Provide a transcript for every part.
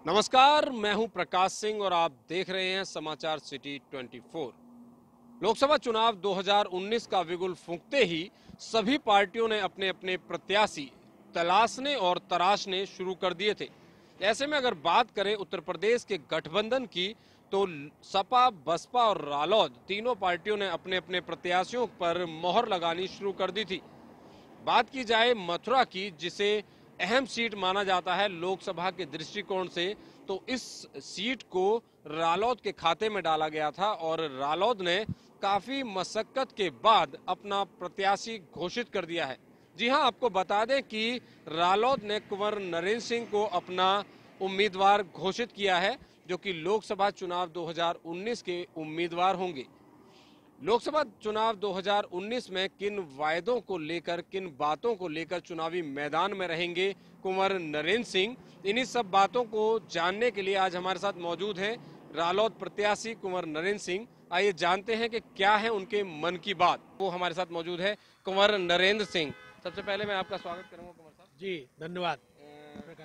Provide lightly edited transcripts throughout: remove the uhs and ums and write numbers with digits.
नमस्कार, मैं हूं प्रकाश सिंह और आप देख रहे हैं समाचार सिटी 24। लोकसभा चुनाव 2019 का बिगुल फूंकते ही सभी पार्टियों ने अपने अपने प्रत्याशी तलाशने और तराशने शुरू कर दिए थे। ऐसे में अगर बात करें उत्तर प्रदेश के गठबंधन की, तो सपा, बसपा और रालोद तीनों पार्टियों ने अपने अपने प्रत्याशियों पर मोहर लगानी शुरू कर दी थी। बात की जाए मथुरा की, जिसे अहम सीट माना जाता है लोकसभा के दृष्टिकोण से, तो इस सीट को रालोद के खाते में डाला गया था और रालोद ने काफी मशक्कत के बाद अपना प्रत्याशी घोषित कर दिया है। जी हां, आपको बता दें कि रालोद ने कुंवर नरेंद्र सिंह को अपना उम्मीदवार घोषित किया है, जो कि लोकसभा चुनाव 2019 के उम्मीदवार होंगे। लोकसभा चुनाव 2019 में किन वायदों को लेकर, किन बातों को लेकर चुनावी मैदान में रहेंगे कुंवर नरेंद्र सिंह, इन्हीं सब बातों को जानने के लिए आज हमारे साथ मौजूद हैं रालोद प्रत्याशी कुंवर नरेंद्र सिंह। आइए जानते हैं कि क्या है उनके मन की बात। वो हमारे साथ मौजूद है कुंवर नरेंद्र सिंह। सबसे पहले मैं आपका स्वागत करूंगा कुंवर साहब। जी धन्यवाद।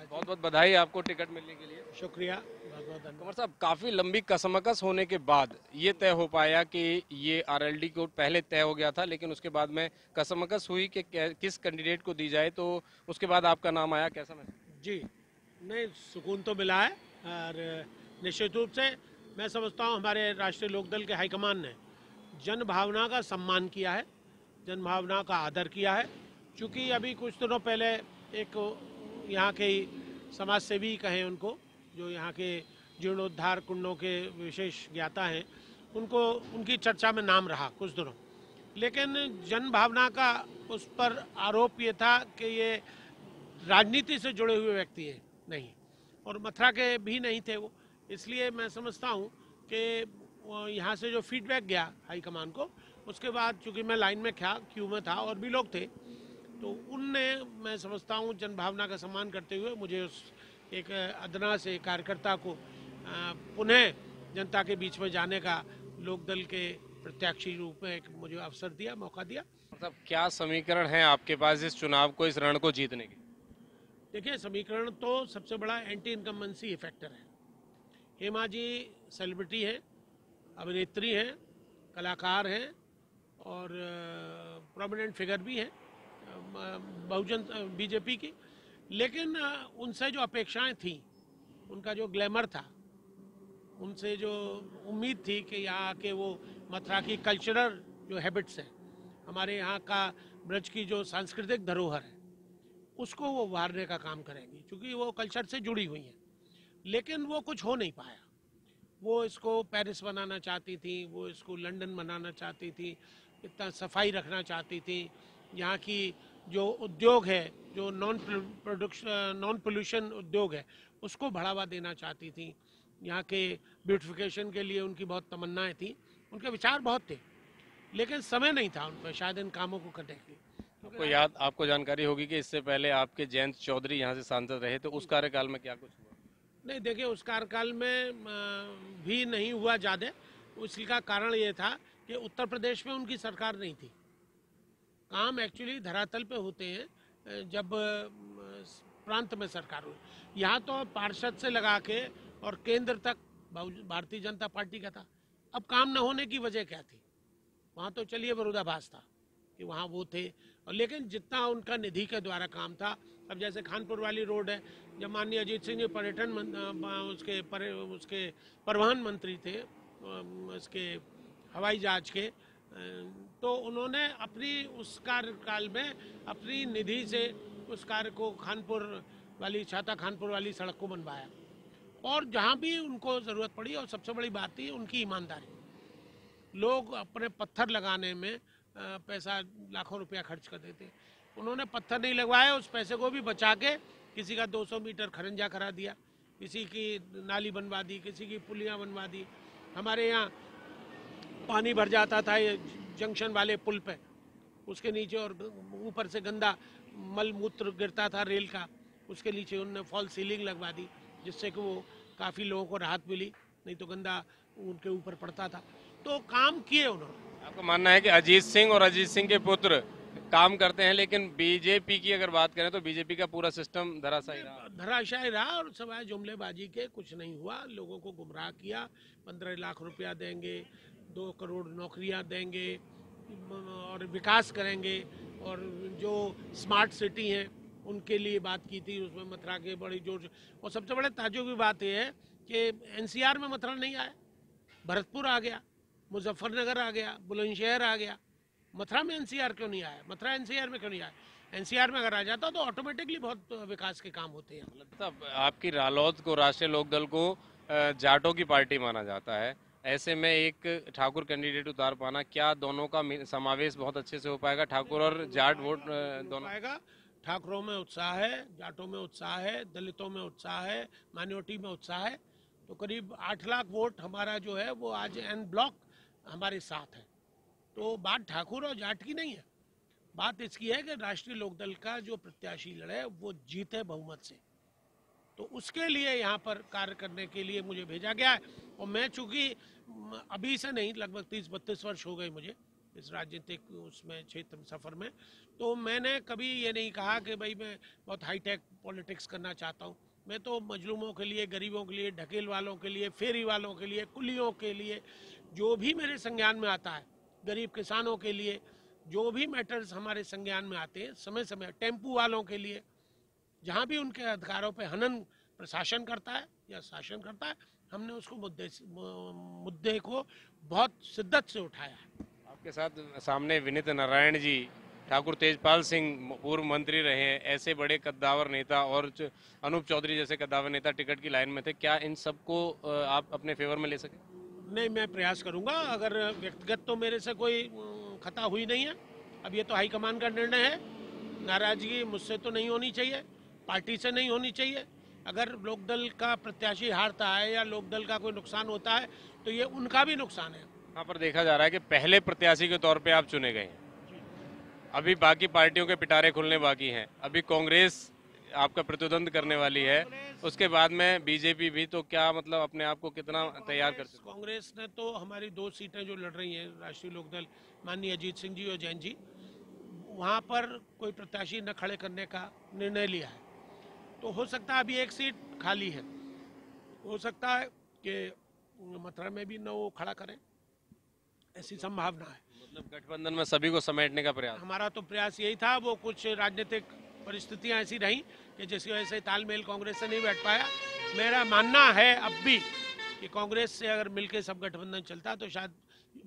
बहुत बहुत बधाई आपको टिकट मिलने के लिए। शुक्रिया, बहुत बहुत धन्यवाद। कुंवर साहब, काफी लंबी कसमकस होने के बाद ये तय हो पाया कि ये आरएलडी को पहले तय हो गया था, लेकिन उसके बाद में कसमकस हुई कि किस कैंडिडेट को दी जाए, तो उसके बाद आपका नाम आया। कैसा महसूस? जी नहीं, सुकून तो मिला है और निश्चित रूप से मैं समझता हूँ हमारे राष्ट्रीय लोकदल के हाईकमान ने जन भावना का सम्मान किया है, जन भावना का आदर किया है। चूँकि अभी कुछ दिनों पहले एक यहाँ के समाज सेवी कहें उनको, जो यहाँ के जीर्णोद्धार कुंडों के विशेष ज्ञाता हैं, उनको उनकी चर्चा में नाम रहा कुछ दिनों। लेकिन जन भावना का उस पर आरोप ये था कि ये राजनीति से जुड़े हुए व्यक्ति हैं, नहीं, और मथुरा के भी नहीं थे वो। इसलिए मैं समझता हूँ कि यहाँ से जो फीडबैक गया हाईकमान को, उसके बाद चूँकि मैं लाइन में क्यू में था और भी लोग थे, तो उनने, मैं समझता हूँ, जन भावना का सम्मान करते हुए मुझे उस एक अदना से कार्यकर्ता को पुनः जनता के बीच में जाने का लोकदल के प्रत्याशी रूप में एक मुझे अवसर दिया, मौका दिया। मतलब क्या समीकरण है आपके पास इस चुनाव को, इस रण को जीतने के? देखिए, समीकरण तो सबसे बड़ा एंटी इनकम्बेंसी फैक्टर है। हेमा जी सेलिब्रिटी हैं, अभिनेत्री हैं, कलाकार हैं और प्रोमिनेंट फिगर भी हैं बहुजन बीजेपी की। लेकिन उनसे जो अपेक्षाएं थी, उनका जो ग्लैमर था, उनसे जो उम्मीद थी कि यहाँ के वो मथुरा की कल्चरल जो हैबिट्स हैं, हमारे यहाँ का ब्रज की जो सांस्कृतिक धरोहर है, उसको वो उभारने का काम करेंगी, क्योंकि वो कल्चर से जुड़ी हुई हैं। लेकिन वो कुछ हो नहीं पाया। वो इसको पेरिस बनाना चाहती थी, वो इसको लंदन बनाना चाहती थी, इतना सफाई रखना चाहती थी। यहाँ की जो उद्योग है, जो नॉन पोल्यूशन उद्योग है, उसको बढ़ावा देना चाहती थी। यहाँ के ब्यूटिफिकेशन के लिए उनकी बहुत तमन्नाएं थी, उनके विचार बहुत थे, लेकिन समय नहीं था उन पर शायद इन कामों को करने के लिए। आपको जानकारी होगी कि इससे पहले आपके जयंत चौधरी यहाँ से सांसद रहे, तो उस कार्यकाल में क्या कुछ हुआ? नहीं, देखिए, उस कार्यकाल में भी नहीं हुआ ज़्यादा। उसका कारण ये था कि उत्तर प्रदेश में उनकी सरकार नहीं थी। काम एक्चुअली धरातल पे होते हैं जब प्रांत में सरकार हुई। यहाँ तो पार्षद से लगा के और केंद्र तक भारतीय जनता पार्टी का था। अब काम न होने की वजह क्या थी? वहाँ तो चलिए विरोधाभास था कि वहाँ वो थे, और लेकिन जितना उनका निधि के द्वारा काम था, अब जैसे खानपुर वाली रोड है, जब माननीय अजीत सिंह जी पर्यटन उसके परिवहन मंत्री थे, उसके हवाई जहाज के, तो उन्होंने अपनी उस कार्यकाल में अपनी निधि से उस कार्य को छाता खानपुर वाली सड़क को बनवाया, और जहाँ भी उनको ज़रूरत पड़ी, और सबसे बड़ी बात थी उनकी ईमानदारी। लोग अपने पत्थर लगाने में पैसा लाखों रुपया खर्च कर देते, उन्होंने पत्थर नहीं लगवाए, उस पैसे को भी बचा के किसी का 200 मीटर खरंजा करा दिया, किसी की नाली बनवा दी, किसी की पुलियाँ बनवा दी। हमारे यहाँ पानी भर जाता था ये जंक्शन वाले पुल पे, उसके नीचे, और ऊपर से गंदा मल मूत्र गिरता था रेल का, उसके नीचे उन्होंने फॉल सीलिंग लगवा दी, जिससे कि वो काफ़ी लोगों को राहत मिली, नहीं तो गंदा उनके ऊपर पड़ता था। तो काम किए उन्होंने। आपका मानना है कि अजीत सिंह और अजीत सिंह के पुत्र काम करते हैं, लेकिन बीजेपी की अगर बात करें तो बीजेपी का पूरा सिस्टम धराशायी रहा। धराशायी रहा और सवाए जुमलेबाजी के कुछ नहीं हुआ। लोगों को गुमराह किया, 15 लाख रुपया देंगे, 2 करोड़ नौकरियां देंगे और विकास करेंगे, और जो स्मार्ट सिटी हैं उनके लिए बात की थी, उसमें मथुरा के बड़ी जोर से। और सबसे बड़े ताज्जुब की बात यह है कि एनसीआर में मथुरा नहीं आया, भरतपुर आ गया, मुजफ्फरनगर आ गया, बुलंदशहर आ गया। मथुरा में एनसीआर क्यों नहीं आया? मथुरा एनसीआर में क्यों नहीं आया? एनसीआर में अगर आ जाता तो ऑटोमेटिकली बहुत विकास के काम होते हैं। मतलब आपकी रालोद को, राष्ट्रीय लोकदल को जाटों की पार्टी माना जाता है, ऐसे में एक ठाकुर कैंडिडेट उतार पाना, क्या दोनों का समावेश बहुत अच्छे से हो पाएगा? ठाकुर और जाट वोट दोनों पाएगा। ठाकुरों में उत्साह है, जाटों में उत्साह है, दलितों में उत्साह है, माइनॉरिटी में उत्साह है। तो करीब 8 लाख वोट हमारा जो है वो आज एन ब्लॉक हमारे साथ है। तो बात ठाकुर और जाट की नहीं है, बात इसकी है कि राष्ट्रीय लोकदल का जो प्रत्याशी लड़े वो जीते बहुमत से। तो उसके लिए यहाँ पर कार्य करने के लिए मुझे भेजा गया है। और मैं चूंकि अभी से नहीं, लगभग 30-32 वर्ष हो गए मुझे इस राजनीतिक उसमें क्षेत्र सफर में, तो मैंने कभी ये नहीं कहा कि भाई मैं बहुत हाईटेक पॉलिटिक्स करना चाहता हूँ। मैं तो मजलूमों के लिए, गरीबों के लिए, ढकेल वालों के लिए, फेरी वालों के लिए, कुलियों के लिए, जो भी मेरे संज्ञान में आता है, गरीब किसानों के लिए जो भी मैटर्स हमारे संज्ञान में आते हैं, समय समय, टेम्पू वालों के लिए, जहाँ भी उनके अधिकारों पे हनन प्रशासन करता है या शासन करता है, हमने उसको मुद्दे को बहुत शिद्दत से उठाया है। आपके साथ सामने विनीत नारायण जी, ठाकुर तेजपाल सिंह पूर्व मंत्री रहे हैं, ऐसे बड़े कद्दावर नेता, और अनूप चौधरी जैसे कद्दावर नेता टिकट की लाइन में थे। क्या इन सबको आप अपने फेवर में ले सके? नहीं, मैं प्रयास करूंगा। अगर व्यक्तिगत तो मेरे से कोई खता हुई नहीं है। अब ये तो हाईकमान का निर्णय है। नाराजगी मुझसे तो नहीं होनी चाहिए, पार्टी से नहीं होनी चाहिए। अगर लोकदल का प्रत्याशी हारता है या लोकदल का कोई नुकसान होता है तो ये उनका भी नुकसान है। यहाँ पर देखा जा रहा है कि पहले प्रत्याशी के तौर पे आप चुने गए हैं, अभी बाकी पार्टियों के पिटारे खुलने बाकी हैं, अभी कांग्रेस आपका प्रतिद्वंद करने वाली है, उसके बाद में बीजेपी भी। तो क्या मतलब अपने आप को कितना तैयार कर सकते? कांग्रेस ने तो हमारी 2 सीटें जो लड़ रही हैं, राष्ट्रीय लोकदल, माननीय अजीत सिंह जी और जैन जी, वहाँ पर कोई प्रत्याशी न खड़े करने का निर्णय लिया है। तो हो सकता है अभी 1 सीट खाली है, हो सकता है कि मथुरा में भी न वो खड़ा करें, ऐसी संभावना है। मतलब गठबंधन में सभी को समेटने का प्रयास? हमारा तो प्रयास यही था। वो कुछ राजनीतिक परिस्थितियां ऐसी रहीं कि जिसकी वजह से तालमेल कांग्रेस से नहीं बैठ पाया। मेरा मानना है अब भी कि कांग्रेस से अगर मिलकर सब गठबंधन चलता तो शायद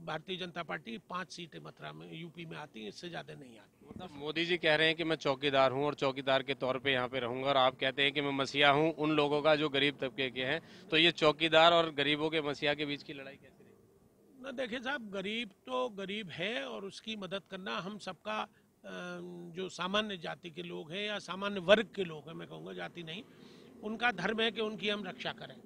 भारतीय जनता पार्टी 5 सीटें मथुरा में, यूपी में आती, इससे ज्यादा नहीं आती। मतलब मोदी जी कह रहे हैं कि मैं चौकीदार हूं और चौकीदार के तौर पे यहाँ पे रहूंगा, और आप कहते हैं कि मैं मसीहा हूं उन लोगों का जो गरीब तबके के हैं। तो ये चौकीदार और गरीबों के मसीहा के बीच की लड़ाई कैसे रहेगी? ना, देखिए साहब, गरीब तो गरीब है और उसकी मदद करना हम सबका, जो सामान्य जाति के लोग हैं या सामान्य वर्ग के लोग हैं, मैं कहूँगा जाति नहीं, उनका धर्म है कि उनकी हम रक्षा करें।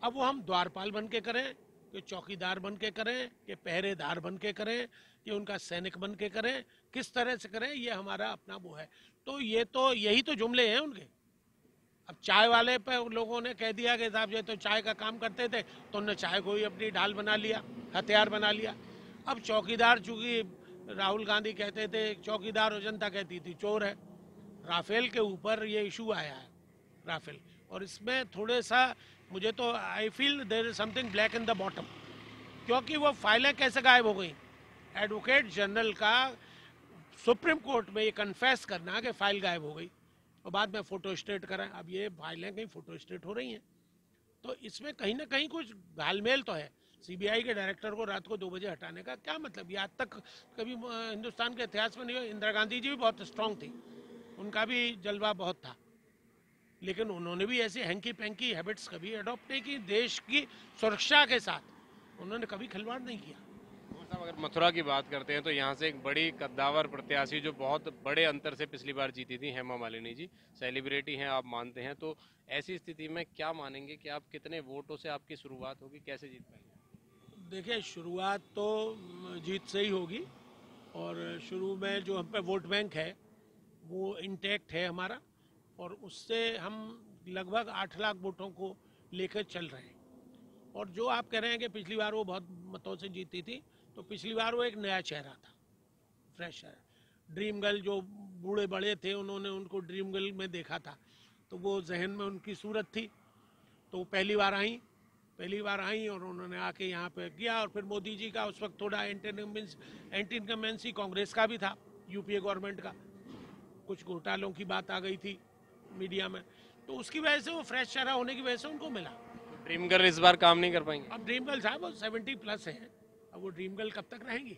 अब वो हम द्वारपाल बन के करें, कि चौकीदार बन के करें, कि पहरेदार बन के करें, कि उनका सैनिक बन के करें, किस तरह से करें, ये हमारा अपना वो है। तो ये तो यही तो जुमले हैं उनके। अब चाय वाले पे लोगों ने कह दिया कि साहब ये तो चाय का काम करते थे, तो उन्होंने चाय को ही अपनी ढाल बना लिया, हथियार बना लिया। अब चौकीदार, चूंकि राहुल गांधी कहते थे चौकीदार और जनता कहती थी चोर है। राफेल के ऊपर ये इशू आया है, राफेल, और इसमें थोड़े सा मुझे तो I feel there is something black in the bottom. क्योंकि वो फाइलें कैसे गायब हो गई? एडवोकेट जनरल का सुप्रीम कोर्ट में ये कन्फेस करना कि फाइल गायब हो गई, और बाद में फोटो स्टेट करा। अब ये फाइलें कहीं फोटो स्टेट हो रही हैं, तो इसमें कहीं ना कहीं कुछ घालमेल तो है। सीबीआई के डायरेक्टर को रात को 2 बजे हटाने का क्या मतलब? ये आज तक कभी हिंदुस्तान के इतिहास में नहीं हुआ। इंदिरा गांधी जी भी बहुत स्ट्रांग थी, उनका भी जलवा बहुत था, लेकिन उन्होंने भी ऐसी हैंकी पैंकी हैबिट्स कभी अडॉप्ट नहीं की। देश की सुरक्षा के साथ उन्होंने कभी खिलवाड़ नहीं किया। साहब, अगर मथुरा की बात करते हैं तो यहाँ से एक बड़ी कद्दावर प्रत्याशी जो बहुत बड़े अंतर से पिछली बार जीती थी, हेमा मालिनी जी, सेलिब्रिटी हैं, आप मानते हैं। तो ऐसी स्थिति में क्या मानेंगे कि आप कितने वोटों से आपकी शुरुआत होगी, कैसे जीत पाएंगे? देखिए, शुरुआत तो जीत से ही होगी, और शुरू में जो हम पे वोट बैंक है वो इंटैक्ट है हमारा, और उससे हम लगभग 8 लाख वोटों को लेकर चल रहे हैं। और जो आप कह रहे हैं कि पिछली बार वो बहुत मतों से जीती थी, तो पिछली बार वो एक नया चेहरा था, फ्रेश है। ड्रीम गर्ल जो बूढ़े बड़े थे उन्होंने उनको ड्रीम गर्ल में देखा था, तो वो जहन में उनकी सूरत थी। तो पहली बार आई और उन्होंने आके यहाँ पे किया। और फिर मोदी जी का उस वक्त थोड़ा एंटी इनकम्बेंसी कांग्रेस का भी था, यूपीए गवर्नमेंट का, कुछ घोटालों की बात आ गई थी मीडिया में, तो उसकी वजह से वो फ्रेश चेहरा होने की वजह से उनको मिला। ड्रीम गर्ल इस बार काम नहीं कर पाएंगे। अब ड्रीम गर्ल साहब वो 70+ है, अब वो ड्रीम गर्ल कब तक रहेंगी?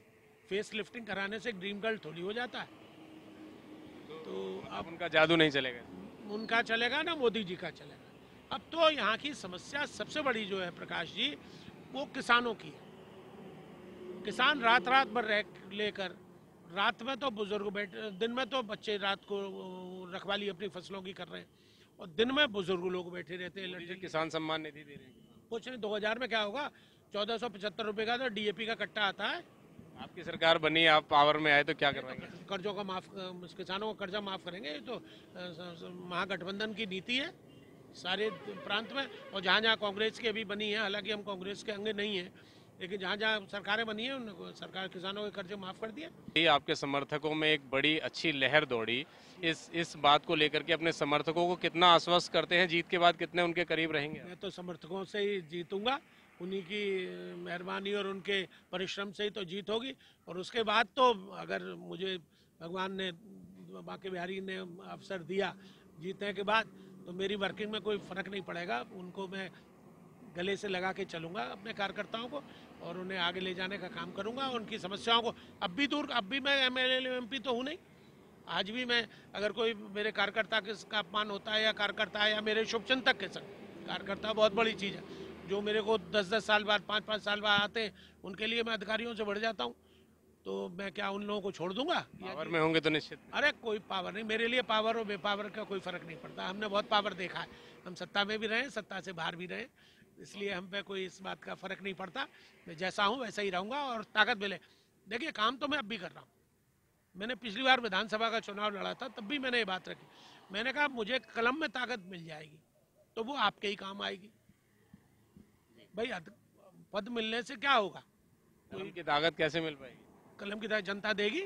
फेस लिफ्टिंग कराने से ड्रीम गर्ल थोड़ी हो जाता है। तो अब उनका जादू नहीं चलेगा। उनका चलेगा ना मोदी जी का चलेगा। अब तो यहाँ की समस्या सबसे बड़ी जो है प्रकाश जी, वो किसानों की है। किसान रात भर लेकर, रात में तो बुजुर्ग बैठे, दिन में तो बच्चे रात को रखवाली अपनी फसलों की कर रहे हैं, और दिन में बुजुर्ग लोग बैठे रहते हैं। किसान सम्मान निधि दे रहे हैं। कुछ नहीं, 2000 में क्या होगा, 1475 रुपए का तो डीएपी का कट्टा आता है। आपकी सरकार बनी, आप पावर में आए तो क्या करवाएंगे? कर्जों का किसानों का कर्जा माफ करेंगे। तो महागठबंधन की नीति है सारे प्रांत में, और जहाँ जहाँ कांग्रेस की अभी बनी है, हालांकि हम कांग्रेस के अंग नहीं है, लेकिन जहाँ जहाँ सरकारें बनी है उनको सरकार किसानों के कर्जे माफ कर दिए। आपके समर्थकों में एक बड़ी अच्छी लहर दौड़ी, इस बात को लेकर के अपने समर्थकों को कितना आश्वस्त करते हैं? जीत के बाद कितने उनके करीब रहेंगे? मैं तो समर्थकों से ही जीतूंगा, उन्हीं की मेहरबानी और उनके परिश्रम से ही तो जीत होगी। और उसके बाद तो अगर मुझे भगवान ने, बांके बिहारी ने अवसर दिया जीतने के बाद, तो मेरी वर्किंग में कोई फर्क नहीं पड़ेगा। उनको मैं गले से लगा के चलूंगा अपने कार्यकर्ताओं को, और उन्हें आगे ले जाने का काम करूंगा। उनकी समस्याओं को अब भी मैं एमएलए एमपी तो हूँ नहीं, आज भी मैं, अगर कोई मेरे कार्यकर्ता का अपमान होता है या कार्यकर्ता है या मेरे शुभचिंतक के संग, कार्यकर्ता बहुत बड़ी चीज़ है, जो मेरे को 10-10 साल बाद 5-5 साल बाद आते हैं, उनके लिए मैं अधिकारियों से बढ़ जाता हूँ। तो मैं क्या उन लोगों को छोड़ दूंगा? पावर में होंगे तो निश्चित। अरे कोई पावर नहीं, मेरे लिए पावर और बेपावर का कोई फर्क नहीं पड़ता। हमने बहुत पावर देखा है, हम सत्ता में भी रहे, सत्ता से बाहर भी रहे, इसलिए हम पे कोई इस बात का फर्क नहीं पड़ता। मैं जैसा हूँ वैसा ही रहूंगा, और ताकत मिले। देखिए, काम तो मैं अब भी कर रहा हूँ। मैंने पिछली बार विधानसभा का चुनाव लड़ा था, तब भी मैंने ये बात रखी, मैंने कहा मुझे कलम में ताकत मिल जाएगी तो वो आपके ही काम आएगी। भाई पद मिलने से क्या होगा? कलम की ताकत कैसे मिल पाएगी? कलम की ताकत जनता देगी।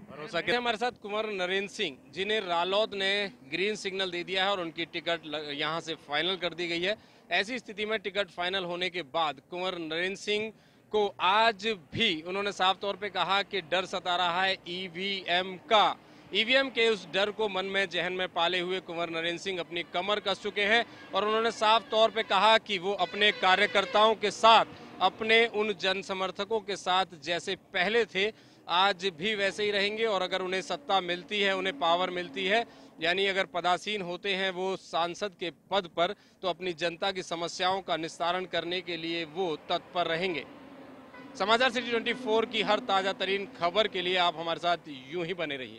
भरोसा के हमारे साथ कुंवर नरेंद्र सिंह, जिन्हें रालोद ने ग्रीन सिग्नल दे दिया है और उनकी टिकट यहां से फाइनल कर दी गई है। ऐसी स्थिति में टिकट फाइनल होने के बाद कुंवर नरेंद्र सिंह को आज भी उन्होंने साफ तौर पे कहा कि डर सता रहा है ईवीएम का। ईवीएम के उस डर को मन में, जहन में पाले हुए कुंवर नरेंद्र सिंह अपनी कमर कस चुके हैं, और उन्होंने साफ तौर पे कहा कि वो अपने कार्यकर्ताओं के साथ, अपने उन जन समर्थकों के साथ जैसे पहले थे, आज भी वैसे ही रहेंगे। और अगर उन्हें सत्ता मिलती है, उन्हें पावर मिलती है, यानी अगर पदासीन होते हैं वो सांसद के पद पर, तो अपनी जनता की समस्याओं का निस्तारण करने के लिए वो तत्पर रहेंगे। समाचार सिटी 24 की हर ताजा तरीन खबर के लिए आप हमारे साथ यूं ही बने रहिए।